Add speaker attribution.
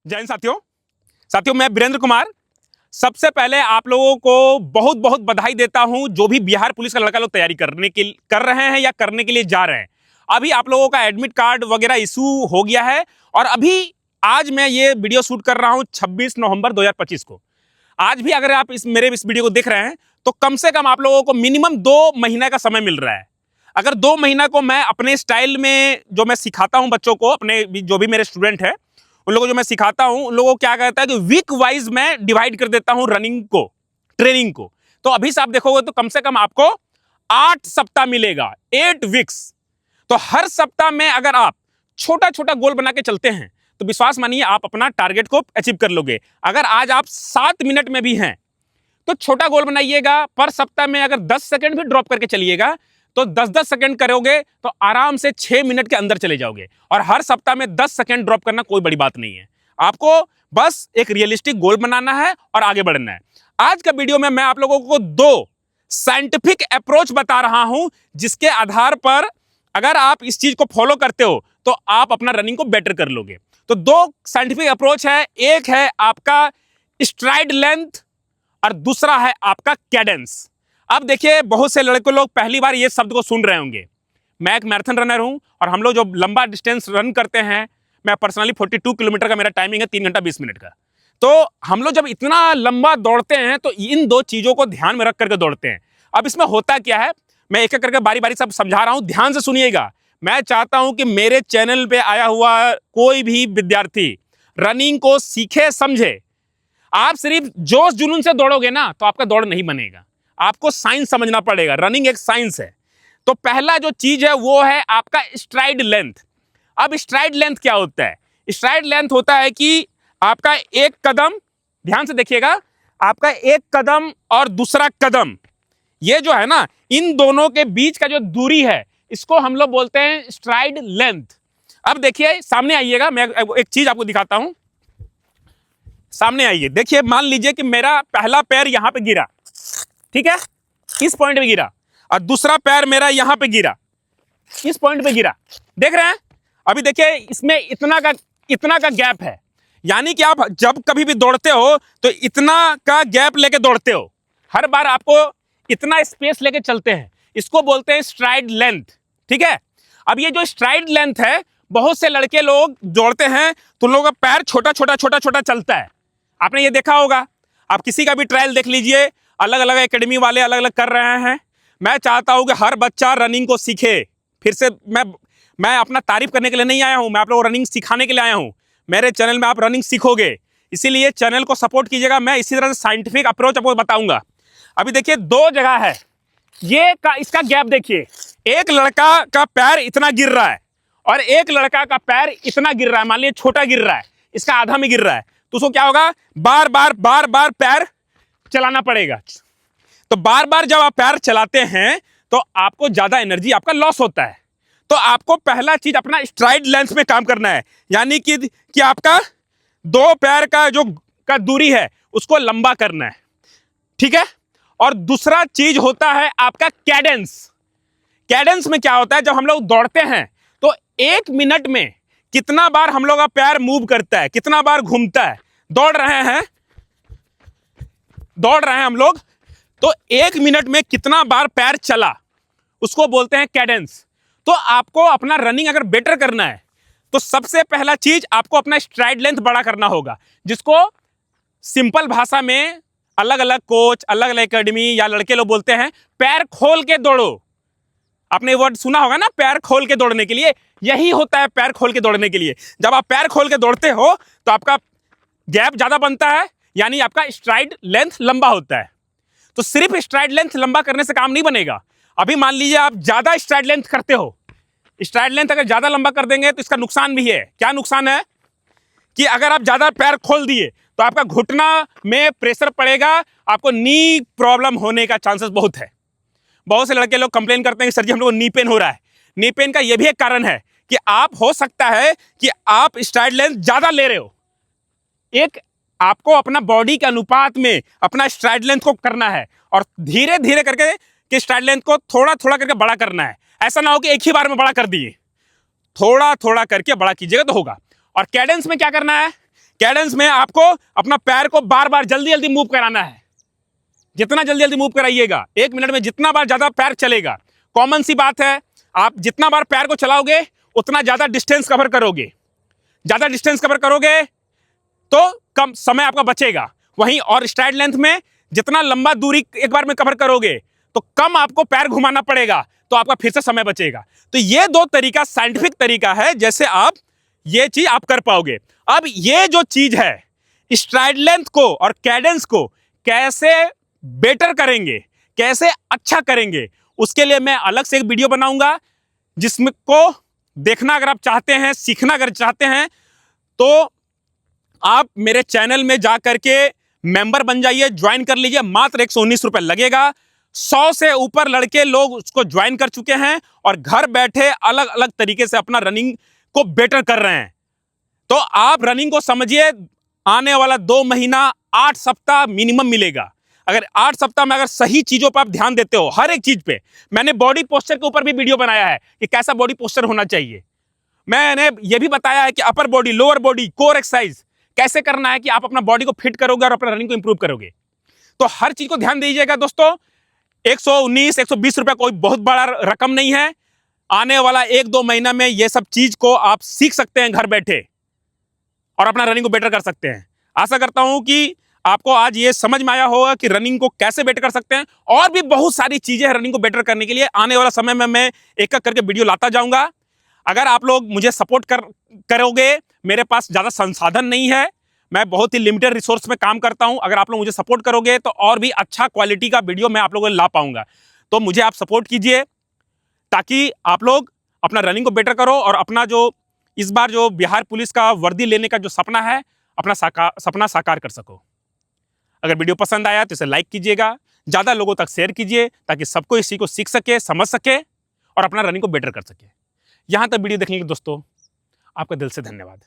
Speaker 1: जय हिंद साथियों मैं वीरेंद्र कुमार। सबसे पहले आप लोगों को बहुत बहुत बधाई देता हूं जो भी बिहार पुलिस का लड़का लोग तैयारी कर रहे हैं या करने के लिए जा रहे हैं। अभी आप लोगों का एडमिट कार्ड वगैरह इशू हो गया है और अभी आज मैं ये वीडियो शूट कर रहा हूं 26 नवंबर 2025 को। आज भी अगर आप मेरे इस वीडियो को देख रहे हैं तो कम से कम आप लोगों को मिनिमम 2 महीने का समय मिल रहा है। अगर 2 महीना को मैं अपने स्टाइल में जो मैं सिखाता हूं बच्चों को, अपने जो भी मेरे स्टूडेंट है उन लोगों को जो मैं सिखाता हूं, उन लोगों को क्या कहता है कि वीक वाइज मैं डिवाइड कर देता हूं रनिंग को, ट्रेनिंग को। तो अभी से आप देखोगे तो कम से कम आपको 8 सप्ताह मिलेगा, 8 वीक्स। तो हर सप्ताह में अगर आप छोटा छोटा गोल बना के चलते हैं तो विश्वास मानिए आप अपना टारगेट को अचीव कर लोगे। अगर आज आप 7 मिनट में भी हैं तो छोटा गोल बनाइएगा। पर सप्ताह में अगर 10 सेकंड भी ड्रॉप करके चलिएगा तो 10-10 सेकंड करोगे तो आराम से 6 मिनट के अंदर चले जाओगे। और हर सप्ताह में 10 सेकंड ड्रॉप करना कोई बड़ी बात नहीं है। आपको बस एक रियलिस्टिक गोल बनाना है और आगे बढ़ना है। आज का वीडियो में मैं आप लोगों को 2 साइंटिफिक अप्रोच बता रहा हूं जिसके आधार पर अगर आप इस चीज को फॉलो करते हो तो आप अपना रनिंग को बेटर कर लोगे। तो 2 साइंटिफिक अप्रोच है, एक है आपका स्ट्राइड लेंथ और दूसरा है आपका कैडेंस। अब देखिए, बहुत से लड़के लोग पहली बार ये शब्द को सुन रहे होंगे। मैं एक मैराथन रनर हूं और हम लोग जो लंबा डिस्टेंस रन करते हैं, मैं पर्सनली 42 किलोमीटर का मेरा टाइमिंग है, 3 घंटा 20 मिनट का। तो हम लोग जब इतना लंबा दौड़ते हैं तो इन 2 चीजों को ध्यान में रख करके दौड़ते हैं। अब इसमें होता क्या है, मैं एक एक करके बारी बारी सब समझा रहा हूं, ध्यान से सुनिएगा। मैं चाहता हूं कि मेरे चैनल पे आया हुआ कोई भी विद्यार्थी रनिंग को सीखे, समझे। आप सिर्फ जोश जुनून से दौड़ोगे ना तो आपका दौड़ नहीं बनेगा। आपको साइंस समझना पड़ेगा, रनिंग एक साइंस है। तो पहला जो चीज है वो है आपका स्ट्राइड लेंथ। अब स्ट्राइड लेंथ क्या होता है? स्ट्राइड लेंथ होता है कि आपका एक कदम, ध्यान से देखिएगा, आपका एक कदम और दूसरा कदम, ये जो है ना, इन दोनों के बीच का जो दूरी है इसको हम लोग बोलते हैं स्ट्राइड लेंथ। अब देखिए, सामने आइएगा, मैं एक चीज आपको दिखाता हूं। सामने आइए, देखिए, मान लीजिए कि मेरा पहला पैर यहां पे गिरा, ठीक है, इस पॉइंट पे गिरा, और दूसरा पैर मेरा यहां पे गिरा, इस पॉइंट पे गिरा। देख रहे हैं? अभी देखिए, इसमें इतना का गैप है। यानी कि आप जब कभी भी दौड़ते हो तो इतना का गैप लेके दौड़ते हो। हर बार आपको इतना स्पेस लेके चलते हैं। इसको बोलते हैं स्ट्राइड लेंथ, ठीक है। अब ये जो स्ट्राइड लेंथ है, बहुत से लड़के लोग दौड़ते हैं तो उन लोगों का पैर छोटा छोटा चलता है। आपने ये देखा होगा। आप किसी का भी ट्रायल देख लीजिए, अलग अलग एकेडमी वाले अलग अलग कर रहे हैं। मैं चाहता हूं कि हर बच्चा रनिंग को सीखे। फिर से मैं अपना तारीफ करने के लिए नहीं आया हूं, मैं आप लोगों को रनिंग सिखाने के लिए आया हूं। मेरे चैनल में आप रनिंग सीखोगे, इसीलिए चैनल को सपोर्ट कीजिएगा। मैं इसी तरह से साइंटिफिक अप्रोच आपको बताऊंगा। अभी देखिए, 2 जगह है, इसका गैप देखिए। एक लड़का का पैर इतना गिर रहा है और एक लड़का का पैर इतना गिर रहा है। मान लीजिए छोटा गिर रहा है, इसका आधा में गिर रहा है, तो उसको क्या होगा, बार बार पैर चलाना पड़ेगा। तो बार बार जब आप पैर चलाते हैं तो आपको ज्यादा एनर्जी आपका लॉस होता है। तो आपको पहला चीज अपना स्ट्राइड लेंथ में काम करना है, यानी कि आपका 2 पैर का जो का दूरी है उसको लंबा करना है, ठीक है। और दूसरा चीज होता है आपका कैडेंस। कैडेंस में क्या होता है, जब हम लोग दौड़ते हैं तो 1 मिनट में कितना बार हम लोग का पैर मूव करता है, कितना बार घूमता है। दौड़ रहे हैं हम लोग, तो 1 मिनट में कितना बार पैर चला, उसको बोलते हैं कैडेंस। तो आपको अपना रनिंग अगर बेटर करना है तो सबसे पहला चीज आपको अपना स्ट्राइड लेंथ बड़ा करना होगा, जिसको सिंपल भाषा में अलग अलग कोच, अलग अलग एकेडमी या लड़के लोग बोलते हैं पैर खोल के दौड़ो। आपने वर्ड सुना होगा ना, पैर खोल के दौड़ने के लिए। यही होता है पैर खोल के दौड़ने के लिए। जब आप पैर खोल के दौड़ते हो तो आपका गैप ज्यादा बनता है, यानी आपका स्ट्राइड लेंथ लंबा होता है। तो सिर्फ स्ट्राइड लेंथ लंबा करने से काम नहीं बनेगा। अभी मान लीजिए आप ज्यादा स्ट्राइड लेंथ करते हो, स्ट्राइड लेंथ अगर ज्यादा लंबा कर देंगे तो इसका नुकसान भी है। क्या नुकसान है कि अगर आप ज्यादा पैर खोल दिए तो आपका घुटना में प्रेशर पड़ेगा, आपको नी प्रॉब्लम होने का चांसेस बहुत है। बहुत से लड़के लोग कंप्लेन करते हैं कि सर जी हम लोग को नी पेन हो रहा है। नी पेन का यह भी एक कारण है कि आप, हो सकता है कि आप स्ट्राइड लेंथ ज्यादा ले रहे हो। एक आपको अपना बॉडी के अनुपात में अपना स्ट्राइड लेंथ को करना है और धीरे धीरे करके कि स्ट्राइड लेंथ को थोड़ा थोड़ा करके बड़ा करना है। ऐसा ना हो कि एक ही बार में बड़ा कर दिए, थोड़ा थोड़ा करके बड़ा कीजिएगा तो होगा। और कैडेंस में क्या करना है, कैडेंस में आपको अपना पैर को बार बार जल्दी जल्दी मूव कराना है, जितना जल्दी जल्दी मूव कराइएगा, 1 मिनट में जितना बार ज्यादा पैर चलेगा। कॉमन सी बात है, आप जितना बार पैर को चलाओगे उतना ज्यादा डिस्टेंस कवर करोगे, ज्यादा डिस्टेंस कवर करोगे तो कम समय आपका बचेगा। वहीं और स्ट्राइड लेंथ में जितना लंबा दूरी एक बार में कवर करोगे तो कम आपको पैर घुमाना पड़ेगा, तो आपका फिर से समय बचेगा। तो ये 2 तरीका साइंटिफिक तरीका है जैसे आप ये चीज आप कर पाओगे। अब ये जो चीज है, स्ट्राइड लेंथ को और कैडेंस को कैसे बेटर करेंगे, कैसे अच्छा करेंगे, उसके लिए मैं अलग से एक वीडियो बनाऊंगा, जिसमें को देखना अगर आप चाहते हैं, सीखना अगर चाहते हैं, तो आप मेरे चैनल में जा करके मेंबर बन जाइए, ज्वाइन कर लीजिए। मात्र 119 रुपए लगेगा। 100 से ऊपर लड़के लोग उसको ज्वाइन कर चुके हैं और घर बैठे अलग अलग तरीके से अपना रनिंग को बेटर कर रहे हैं। तो आप रनिंग को समझिए, आने वाला 2 महीना 8 सप्ताह मिनिमम मिलेगा। अगर 8 सप्ताह में अगर सही चीजों पर आप ध्यान देते हो, हर एक चीज पे, मैंने बॉडी पोस्चर के ऊपर भी वीडियो बनाया है कि कैसा बॉडी पोस्चर होना चाहिए। मैंने ये भी बताया है कि upper body, lower body, core exercise कैसे करना है कि आप अपना बॉडी को फिट करोगे और अपना रनिंग को इंप्रूव करोगे। तो हर चीज को ध्यान दीजिएगा दोस्तों। 119 120 रुपए कोई बहुत बड़ा रकम नहीं है। आने वाला 1-2 महीना में ये सब चीज को आप सीख सकते हैं घर बैठे और अपना रनिंग को बेटर कर सकते हैं। आशा करता हूं कि आपको आज ये समझ में आया होगा कि रनिंग को कैसे बेटर कर सकते हैं। और भी बहुत सारी चीजें हैं रनिंग को बेटर करने के लिए। आने वाला समय में मैं एक एक करके वीडियो लाता जाऊंगा। अगर आप लोग मुझे सपोर्ट करोगे, मेरे पास ज्यादा संसाधन नहीं है, मैं बहुत ही लिमिटेड रिसोर्स में काम करता हूं। अगर आप लोग मुझे सपोर्ट करोगे तो और भी अच्छा क्वालिटी का वीडियो मैं आप लोगों को ला पाऊंगा। तो मुझे आप सपोर्ट कीजिए ताकि आप लोग अपना रनिंग को बेटर करो और अपना जो इस बार जो बिहार पुलिस का वर्दी लेने का जो सपना है, अपना सपना साकार कर सको। अगर वीडियो पसंद आया तो इसे लाइक कीजिएगा, ज्यादा लोगों तक शेयर कीजिए ताकि सबको इसी को सीख सके, समझ सके और अपना रनिंग को बेटर कर सके। यहां तक वीडियो देखने के लिए दोस्तों आपका दिल से धन्यवाद।